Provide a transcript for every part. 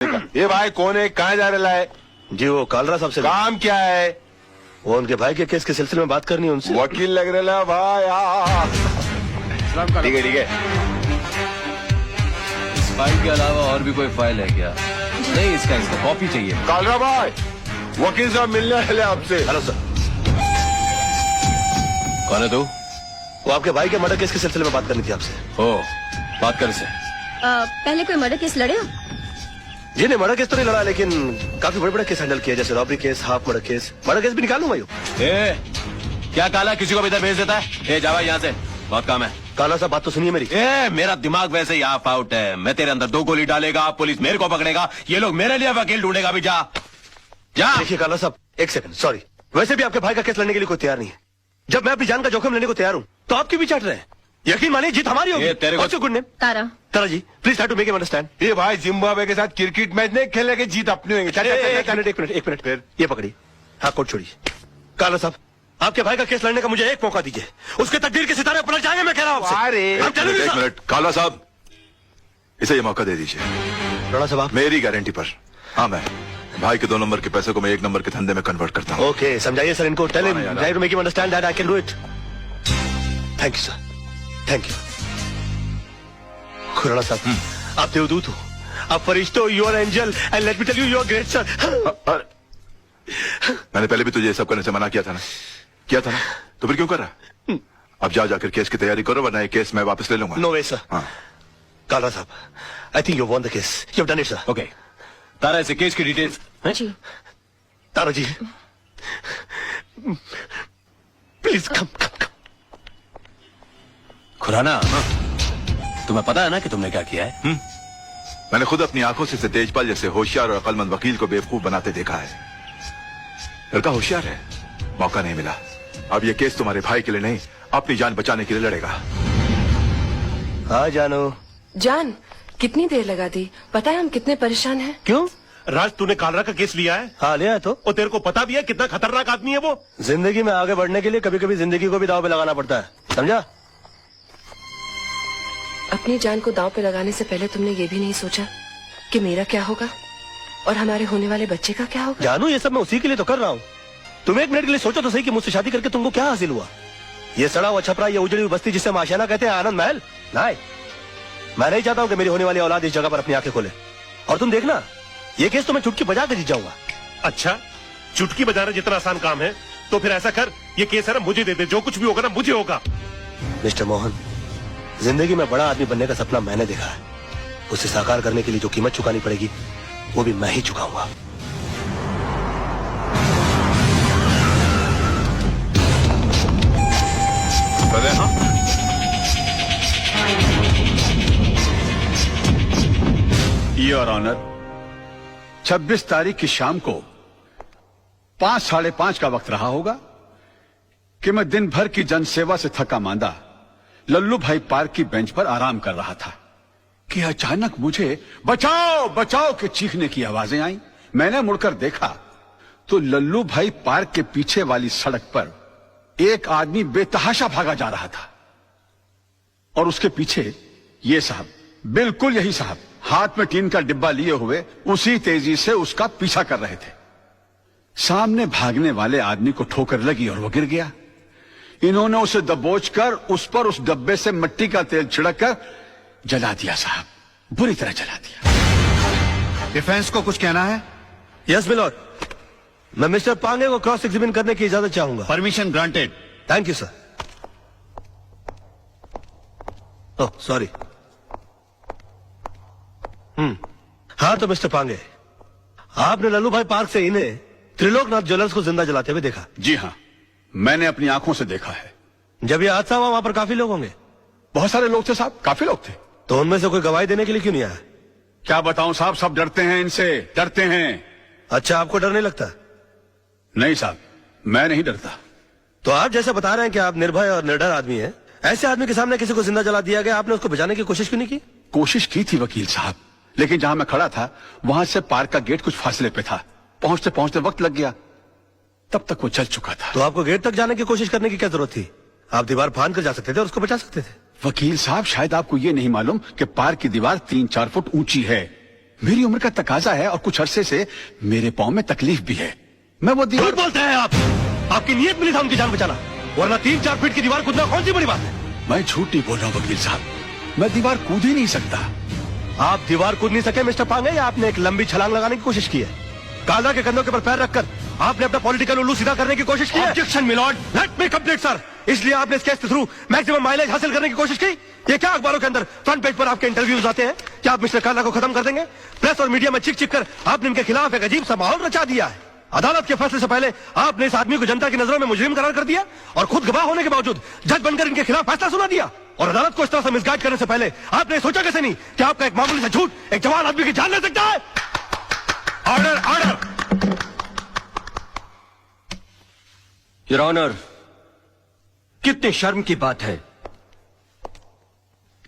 ये भाई कौन है, कहाँ जा रहा है? जी वो कालरा साहब से काम क्या है? वो उनके भाई के केस के सिलसिले में बात करनी है उनसे। वकील लग रहा है भाई। ठीक है ठीक है। इस फाइल के अलावा और भी कोई फाइल है क्या? नहीं, इसका कॉपी चाहिए। कालरा भाई, वकील साहब मिलने वाले आपसे। Hello sir. कौन है तू? वो आपके भाई के मर्डर केस के सिलसिले में बात करनी थी आपसे। ओ, बात कर इसे। पहले कोई मर्डर केस लड़े हो? जी नहीं, मर्डर केस तो नहीं लड़ा, लेकिन काफी बड़े बड़े केस हैंडल किए, जैसे robbery case, half murder case भी निकालूंगा। यो क्या काला किसी को भी इधर भेज देता है? ए जावा यहाँ से, बहुत काम है। काला साहब बात तो सुनिए मेरी। मेरा दिमाग वैसे ही ऑफ आउट है। मैं तेरे अंदर 2 गोली डालेगा, पुलिस मेरे को पकड़ेगा, ये लोग मेरे लिए वकील ढूंढेगा। भी जा जा। देखिए काला साहब, एक सेकंड, सॉरी, वैसे भी आपके भाई का केस लड़ने के लिए कोई तैयार नहीं है। जब मैं अपनी जान का जोखिम लेने को तैयार हूँ तो आप क्यों भी चाट रहे हैं? यकीन मानिए जीत हमारी होगी। तेरे को good name Tara. Tara ji, please try to make him understand. ये भाई जिम्बाब्वे के साथ क्रिकेट मैच नहीं खेलेंगे, जीत अपनी होगी। एक मिनट फिर ये पकड़िए। हाँ, कोट छोड़िए। काला साहब, आपके भाई का केस लड़ने का मुझे एक मौका दीजिए, उसके तकदीर के सितारे पलट जाएंगे। मैं कह रहा हूँ एक मिनट काला साहब, इसे ये मौका दे दीजिए। राणा साहब, मेरी गारंटी पर। हाँ, मैं भाई के 2 नंबर के पैसे को मैं 1 नंबर के धंधे में कन्वर्ट करता हूँ। ओके, समझाइए सर इनको। Tell him, try to make him understand that I can do it. Thank you sir, thank you. Khurana साहब, आप देवदूत हो, आप फरिश्ते हो, you are angel, and let me tell you, you are great sir. मैंने पहले भी तुझे ये सब करने से मना किया था ना? तो फिर क्यों कर रहा? अब जाकर केस की तैयारी करो, वरना ये केस मैं वापस ले लूंगा। No way sir. हाँ। Kala sahab, I think you won the case, you have done it sir. Okay, Tara इसे केस की डिटेल्स। जी। Tara ji, please come come come. Khurana, तुम्हें पता है ना कि तुमने क्या किया है? मैंने खुद अपनी आंखों से इसे तेजपाल जैसे होशियार और अक्लमंद वकील को बेवकूफ बनाते देखा है। लड़का होशियार है, मौका नहीं मिला। अब ये केस तुम्हारे भाई के लिए नहीं, अपनी जान बचाने के लिए लड़ेगा। हाँ जानो। जान, कितनी देर लगा दी? पता है हम कितने परेशान हैं। क्यों? राज, तूने कालरा का केस लिया है? हाँ लिया है तो। और तेरे को पता भी है कितना खतरनाक आदमी है वो? जिंदगी में आगे बढ़ने के लिए कभी कभी जिंदगी को भी दांव पे लगाना पड़ता है, समझा? अपनी जान को दांव पे लगाने से पहले तुमने ये भी नहीं सोचा कि मेरा क्या होगा और हमारे होने वाले बच्चे का क्या होगा? जानू, ये सब मैं उसी के लिए तो कर रहा हूँ। तुम एक मिनट के लिए सोचो तो सही कि मुझसे शादी करके तुमको क्या हासिल हुआ? ये सड़ा हुआ छपरा, ये उजड़ी हुई बस्ती जिसे हम आशियाना कहते हैं, आनंद महल? नहीं, मैं नहीं चाहता हूँ कि मेरी होने वाली औलाद इस जगह पर अपनी आंखें खोले। और तुम देखना, ये केस तो मैं चुटकी बजा के जीत जाऊंगा। अच्छा, चुटकी बजाना जितना आसान काम है, तो फिर ऐसा कर, ये केस है ना मुझे दे दे, जो कुछ भी होगा ना मुझे होगा। मिस्टर मोहन, जिंदगी में बड़ा आदमी बनने का सपना मैंने देखा है, उसे साकार करने के लिए जो कीमत चुकानी पड़ेगी वो भी मैं ही चुकाऊंगा। योर ऑनर, 26 तारीख की शाम को 5, 5:30 का वक्त रहा होगा कि मैं दिन भर की जनसेवा से थका मांदा लल्लू भाई पार्क की बेंच पर आराम कर रहा था कि अचानक मुझे बचाओ बचाओ के चीखने की आवाजें आई। मैंने मुड़कर देखा तो लल्लू भाई पार्क के पीछे वाली सड़क पर एक आदमी बेतहाशा भागा जा रहा था और उसके पीछे ये साहब, बिल्कुल यही साहब, हाथ में टीन का डिब्बा लिए हुए उसी तेजी से उसका पीछा कर रहे थे। सामने भागने वाले आदमी को ठोकर लगी और वो गिर गया। इन्होंने उसे दबोचकर उस पर उस डब्बे से मिट्टी का तेल छिड़क कर जला दिया साहब, बुरी तरह जला दिया। डिफेंस को कुछ कहना है? यस मिलॉर्ड, मैं मिस्टर पांगे को क्रॉस एग्जामिन करने की इजाजत चाहूंगा। Permission granted. Thank you sir. Oh sorry. हाँ तो मिस्टर पांगे, आपने लल्लू भाई पार्क से इन्हें त्रिलोकनाथ ज्वेलर्स को जिंदा जलाते हुए देखा? जी हाँ, मैंने अपनी आंखों से देखा है। जब ये हादसा हुआ वहां पर काफी लोग होंगे? बहुत सारे लोग थे साहब, काफी लोग थे। तो उनमें से कोई गवाही देने के लिए क्यों नहीं आया? क्या बताऊं साहब, सब डरते हैं इनसे, डरते हैं। अच्छा, आपको डर नहीं लगता? नहीं साहब, मैं नहीं डरता। तो आप जैसे बता रहे हैं कि आप निर्भय और निडर आदमी हैं, ऐसे आदमी के सामने किसी को जिंदा जला दिया गया, आपने उसको बचाने की कोशिश क्यों नहीं की? कोशिश की थी वकील साहब, लेकिन जहां मैं खड़ा था वहां से पार्क का गेट कुछ फासले पे था। पहुंचते पहुंचते वक्त लग गया, तब तक वो चल चुका था। तो आपको गेट तक जाने की कोशिश करने की क्या जरूरत थी? आप दीवार फांद कर जा सकते थे और उसको बचा सकते थे। वकील साहब, शायद आपको ये नहीं मालूम कि पार्क की दीवार 3-4 फुट ऊंची है। मेरी उम्र का तकाजा है और कुछ अरसे से मेरे पाँव में तकलीफ भी है। मैं वो झूठ दीवार बोलते हैं आप। आपकी नीयत मिली था उनकी जान बचाना, वरना 3-4 फीट की दीवार कूदना कौन सी बड़ी बात है। मैं झूठ नहीं बोल रहा हूँ वकील साहब, मैं दीवार कूद ही नहीं सकता। आप दीवार कूद नहीं सके मिस्टर पांगे, या आपने एक लंबी छलांग लगाने की कोशिश की है? कालरा के कंधों के ऊपर पैर रखकर आपने अपना पॉलिटिकल उल्लू सीधा करने की कोशिश की है। Objection milord, let me complete sir. इसलिए आपने इस केस के थ्रू मैक्सिमम माइलेज हासिल करने की कोशिश की। ये क्या अखबारों के अंदर फ्रंट पेज पर आपके इंटरव्यूज आते हैं? क्या आप मिस्टर कालरा को खत्म कर देंगे? प्रेस और मीडिया में चिक चिक कर आपने इनके खिलाफ एक अजीब सा माहौल रचा दिया है। अदालत के फैसले से पहले आपने इस आदमी को जनता की नजरों में मुजरिम करार कर दिया और खुद गवाह होने के बावजूद जज बनकर इनके खिलाफ फैसला सुना दिया। और अदालत को इस तरह से मिसगाइड करने से पहले आपने सोचा कैसे नहीं कि आपका एक मामूली सा झूठ एक जवान आदमी की जान ले सकता है? Order order. योर ऑनर, कितने शर्म की बात है,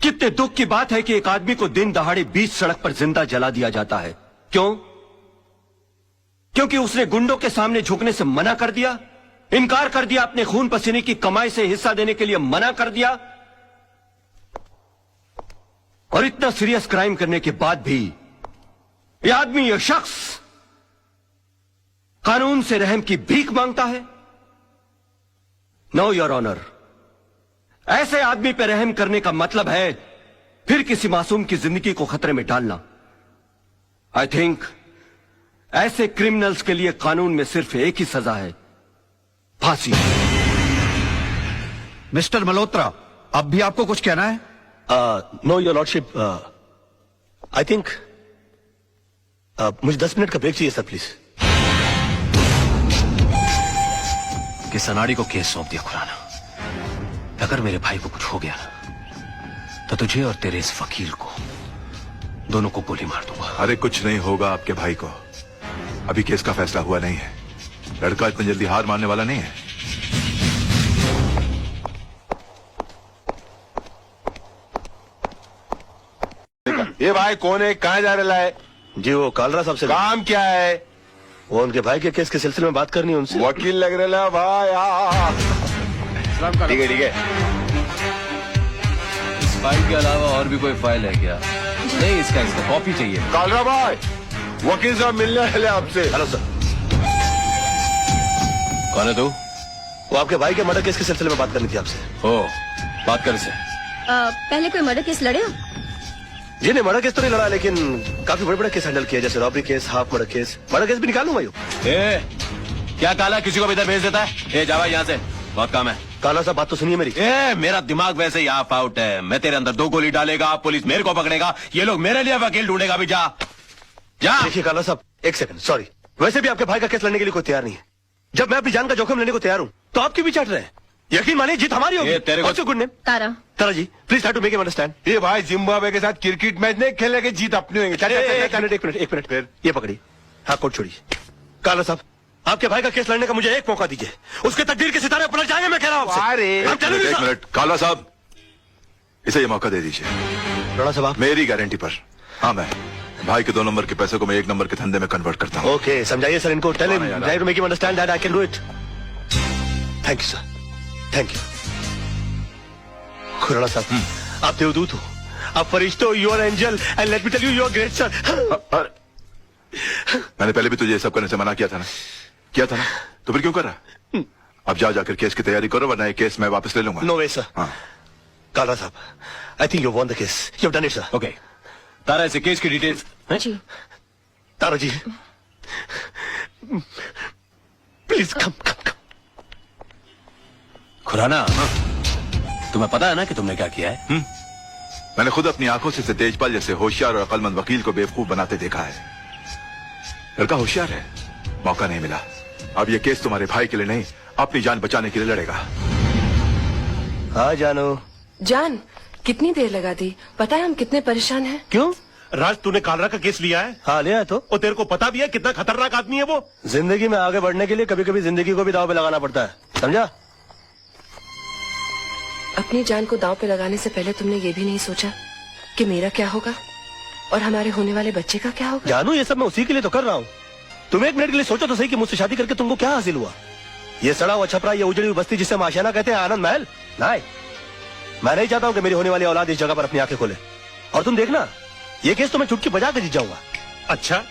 कितने दुख की बात है कि एक आदमी को दिन दहाड़े बीच सड़क पर जिंदा जला दिया जाता है। क्यों? क्योंकि उसने गुंडों के सामने झुकने से मना कर दिया, इनकार कर दिया, अपने खून पसीने की कमाई से हिस्सा देने के लिए मना कर दिया। और इतना सीरियस क्राइम करने के बाद भी यह आदमी, यह शख्स कानून से रहम की भीख मांगता है। नो योर ऑनर, ऐसे आदमी पर रहम करने का मतलब है फिर किसी मासूम की जिंदगी को खतरे में डालना। आई थिंक ऐसे क्रिमिनल्स के लिए कानून में सिर्फ एक ही सजा है, फांसी। मिस्टर मल्होत्रा, अब भी आपको कुछ कहना है? Know your lordship, I think मुझे 10 मिनट का ब्रेक चाहिए सर, प्लीज। कि सनाड़ी को केस सौंप दिया खुराना। अगर मेरे भाई को कुछ हो गया ना तो तुझे और तेरे इस वकील को दोनों को गोली मार दूंगा। अरे कुछ नहीं होगा आपके भाई को, अभी केस का फैसला हुआ नहीं है। लड़का इतनी जल्दी हार मानने वाला नहीं है। ये भाई कौन है, कहाँ जा रहा है? जी वो कालरा साहब से काम क्या है? वो उनके भाई के केस के सिलसिले में बात करनी है उनसे। वकील लग रहा भाई। ठीक है ठीक है। इस फाइल के अलावा और भी कोई फाइल है क्या? नहीं, इसका कॉपी चाहिए। कालरा भाई, वकील साहब मिलने वाले आपसे। Hello sir. कौन है तू? वो आपके भाई के मर्डर केस के सिलसिले में बात करनी थी आपसे। हो, बात कर इसे। पहले कोई मर्डर केस लड़े हो? जी नहीं, मर्डर केस तो नहीं लड़ा, लेकिन काफी बड़े बड़े केस हैंडल किया, जैसे robbery case, half murder case. Murder case भी निकालूं भाई। क्या काला किसी को भी इधर भेज देता है? ए जा भाई यहाँ से, बहुत काम है। काला साहब बात तो सुनिए मेरी। मेरा दिमाग वैसे ही ऑफ आउट है। मैं तेरे अंदर 2 गोली डालेगा, पुलिस मेरे को पकड़ेगा, ये लोग मेरे लिए वकील ढूंढेगा। भी जा जा। देखिए काला साहब, एक सेकंड, सॉरी। वैसे भी आपके भाई का केस लड़ने के लिए कोई तैयार नहीं है। जब मैं अपनी जान का जोखिम लेने को तैयार हूँ तो आप क्यों भी चाट रहे हैं? यकीन मानिए जीत हमारी होगी। तेरे को good name Tara. Tara ji, please try to make him understand. ये भाई जिम्बाब्वे के साथ क्रिकेट मैच नहीं खेलेंगे, जीत अपनी होगी। एक मिनट फिर ये पकड़ी। हाँ, कोट छोड़िए। काला साहब, आपके भाई का केस लड़ने का मुझे एक मौका दीजिए, उसके तकदीर के सितारे पलट जाएंगे, मैं कह रहा हूँ आपसे। एक मिनट काला साहब, इसे ये मौका दे दीजिए। राणा साहब, मेरी गारंटी पर। हाँ, मैं भाई के 2 नंबर के पैसे को मैं 1 नंबर के धंधे में कन्वर्ट करता हूँ। ओके, समझाइए सर इनको। Tell him, try to make him understand that I can do it. Thank you sir, thank you. Khurana साहब, आप देवदूत हो, आप फरिश्ते हो, you are angel, and let me tell you, you are great sir. मैंने पहले भी तुझे ये सब करने से मना किया था ना? तो फिर क्यों कर रहा? अब जाकर केस की तैयारी करो, वरना ये केस मैं वापस ले लूंगा। No way sir. हाँ। Kala sahab, I think you won the case, you have done it sir. Okay, Tara इसे केस की डिटेल्स। जी। Tara ji, please come come come. Khurana, तुम्हें पता है ना कि तुमने क्या किया है? मैंने खुद अपनी आंखों से तेजपाल जैसे होशियार और अकलमंद वकील को बेवकूफ बनाते देखा है। लड़का होशियार है, मौका नहीं मिला। अब ये केस तुम्हारे भाई के लिए नहीं, अपनी जान बचाने के लिए लड़ेगा। हाँ जानो। जान, कितनी देर लगा दी? पता है हम कितने परेशान हैं? क्यों? राज, तूने कालरा का केस लिया है? हाँ लिया है तो। और तेरे को पता भी है कितना खतरनाक आदमी है वो? जिंदगी में आगे बढ़ने के लिए कभी कभी जिंदगी को भी दांव पे लगाना पड़ता है, समझा? अपनी जान को दांव पे लगाने से पहले तुमने ये भी नहीं सोचा कि मेरा क्या होगा और हमारे होने वाले बच्चे का क्या होगा? जानू, ये सब मैं उसी के लिए तो कर रहा हूँ। तुम एक मिनट के लिए सोचो तो सही कि मुझसे शादी करके तुमको क्या हासिल हुआ? ये सड़ा हुआ छपरा, ये उजड़ी हुई बस्ती जिसे हम आशियाना कहते हैं, आनंद महल? नहीं, मैं नहीं चाहता हूँ कि मेरी होने वाली औलाद इस जगह पर अपनी आंखें खोले। और तुम देखना, ये केस तो मैं चुटकी बजा के जीत जाऊंगा। अच्छा,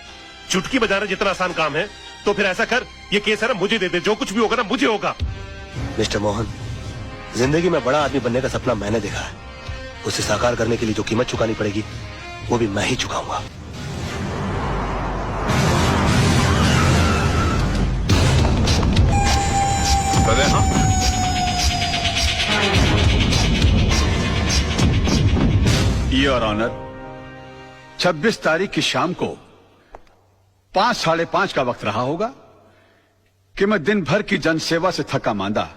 चुटकी बजाना जितना आसान काम है तो फिर ऐसा कर, ये केस है ना मुझे दे दे, जो कुछ भी होगा ना मुझे होगा। मिस्टर मोहन, जिंदगी में बड़ा आदमी बनने का सपना मैंने देखा है। उसे साकार करने के लिए जो कीमत चुकानी पड़ेगी वो भी मैं ही चुकाऊंगा। योर ऑनर, 26 तारीख की शाम को 5 साढ़े 5 का वक्त रहा होगा कि मैं दिन भर की जनसेवा से थका मांदा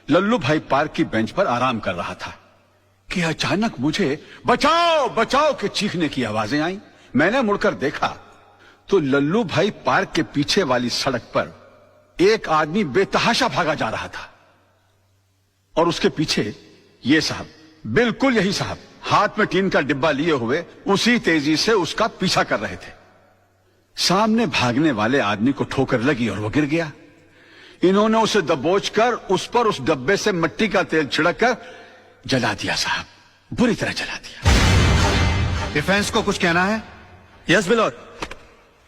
लल्लू भाई पार्क की बेंच पर आराम कर रहा था कि अचानक मुझे बचाओ बचाओ के चीखने की आवाजें आई। मैंने मुड़कर देखा तो लल्लू भाई पार्क के पीछे वाली सड़क पर एक आदमी बेतहाशा भागा जा रहा था और उसके पीछे ये साहब, बिल्कुल यही साहब, हाथ में टीन का डिब्बा लिए हुए उसी तेजी से उसका पीछा कर रहे थे। सामने भागने वाले आदमी को ठोकर लगी और वो गिर गया। इन्होंने उसे दबोचकर उस पर उस डब्बे से मिट्टी का तेल छिड़क कर जला दिया साहब, बुरी तरह जला दिया। डिफेंस को कुछ कहना है? यस मिलॉर्ड,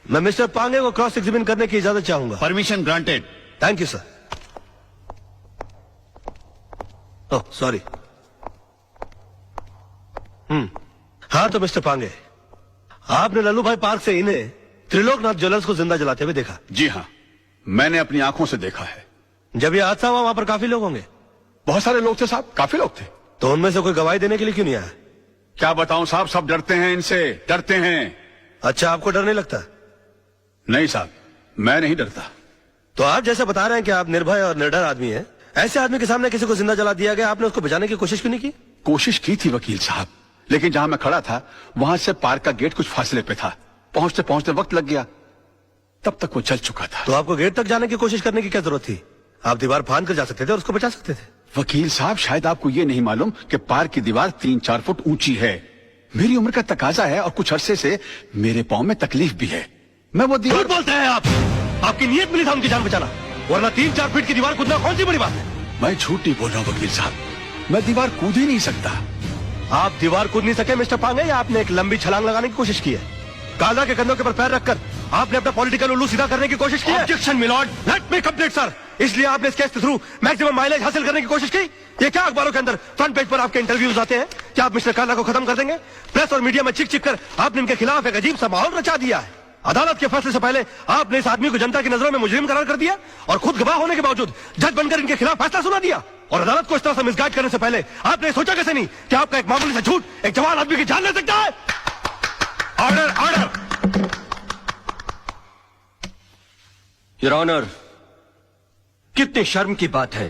मैं मिस्टर पांगे को क्रॉस एग्जामिन करने की इजाजत चाहूंगा। Permission granted. Thank you sir. Oh sorry. हाँ तो मिस्टर पांगे, आपने लल्लू भाई पार्क से इन्हें त्रिलोकनाथ ज्वेलर्स को जिंदा जलाते हुए देखा? जी हाँ, मैंने अपनी आंखों से देखा है। जब ये हादसा हुआ वहां पर काफी लोग होंगे? बहुत सारे लोग थे साहब, काफी लोग थे। तो उनमें से कोई गवाही देने के लिए क्यों नहीं आया? क्या बताऊं साहब, सब डरते हैं इनसे, डरते हैं। अच्छा, आपको डर नहीं लगता? नहीं साहब, मैं नहीं डरता। तो आप जैसे बता रहे हैं कि आप निर्भय और निडर आदमी हैं, ऐसे आदमी के सामने किसी को जिंदा जला दिया गया, आपने उसको बचाने की कोशिश क्यों नहीं की? कोशिश की थी वकील साहब, लेकिन जहां मैं खड़ा था वहां से पार्क का गेट कुछ फासले पे था। पहुंचते पहुंचते वक्त लग गया, तब तक वो चल चुका था। तो आपको गेट तक जाने की कोशिश करने की क्या जरूरत थी? आप दीवार फांद कर जा सकते थे और उसको बचा सकते थे। वकील साहब, शायद आपको ये नहीं मालूम कि पार्क की दीवार 3-4 फुट ऊंची है। मेरी उम्र का तकाजा है और कुछ अरसे से मेरे पांव में तकलीफ भी है। मैं वो दीवार... झूठ बोलते हैं आप। आपकी नीयत मिली था उनकी जान बचाना, वरना 3-4 फीट की दीवार कूदना कौन सी बड़ी बात है? मैं झूठ नहीं बोल रहा हूं वकील साहब, मैं दीवार कूद ही नहीं सकता। आप दीवार कूद नहीं सके मिस्टर पांगे, या आपने एक लंबी छलांग लगाने की कोशिश की है? काला के कंधों के ऊपर पैर रखकर आपने अपना पॉलिटिकल उल्लू सीधा करने की कोशिश की है? Objection milord. Let me complete sir. इसलिए आपने इस केस के थ्रू मैक्सिमम माइलेज हासिल करने की कोशिश की? ये क्या अखबारों के अंदर फ्रंट पेज पर आपके इंटरव्यूज आते हैं? क्या आप मिस्टर काला को खत्म कर देंगे? प्रेस और मीडिया में चिक चिक कर आपने इनके खिलाफ एक अजीब सा माहौल रचा दिया है। अदालत के फैसले से पहले आपने इस आदमी को जनता की नजरों में मुजरिम करार कर दिया और खुद गवाह होने के बावजूद जज बनकर इनके खिलाफ फैसला सुना दिया। और अदालत को इस तरह से मिसगाइड करने से पहले आपने सोचा कैसे नहीं कि आपका एक मामूली सा झूठ एक जवान आदमी की जान ले सकता है? Order, order. योर ऑनर, कितने शर्म की बात है,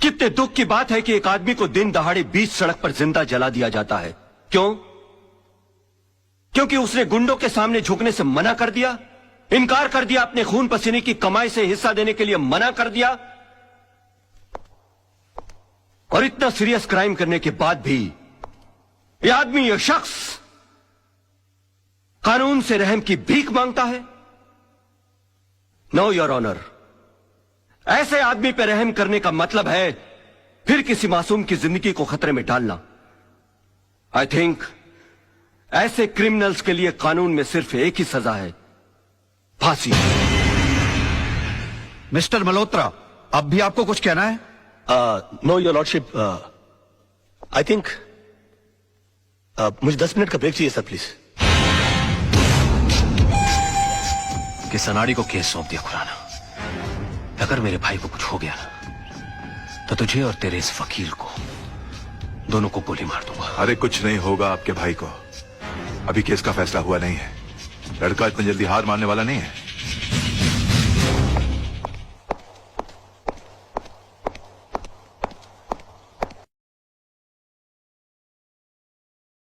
कितने दुख की बात है कि एक आदमी को दिन दहाड़े बीच सड़क पर जिंदा जला दिया जाता है। क्यों? क्योंकि उसने गुंडों के सामने झुकने से मना कर दिया, इनकार कर दिया, अपने खून पसीने की कमाई से हिस्सा देने के लिए मना कर दिया। और इतना सीरियस क्राइम करने के बाद भी यह आदमी, यह शख्स कानून से रहम की भीख मांगता है। नो योर ऑनर, ऐसे आदमी पर रहम करने का मतलब है फिर किसी मासूम की जिंदगी को खतरे में डालना। आई थिंक ऐसे क्रिमिनल्स के लिए कानून में सिर्फ एक ही सजा है, फांसी। मिस्टर मल्होत्रा, अब भी आपको कुछ कहना है? Know your lordship, I think मुझे 10 मिनट का ब्रेक चाहिए सर, प्लीज। कि सनाड़ी को केस सौंप दिया खुराना। अगर मेरे भाई को कुछ हो गया ना तो तुझे और तेरे इस वकील को दोनों को गोली मार दूंगा। अरे कुछ नहीं होगा आपके भाई को, अभी केस का फैसला हुआ नहीं है। लड़का इतनी जल्दी हार मानने वाला नहीं है।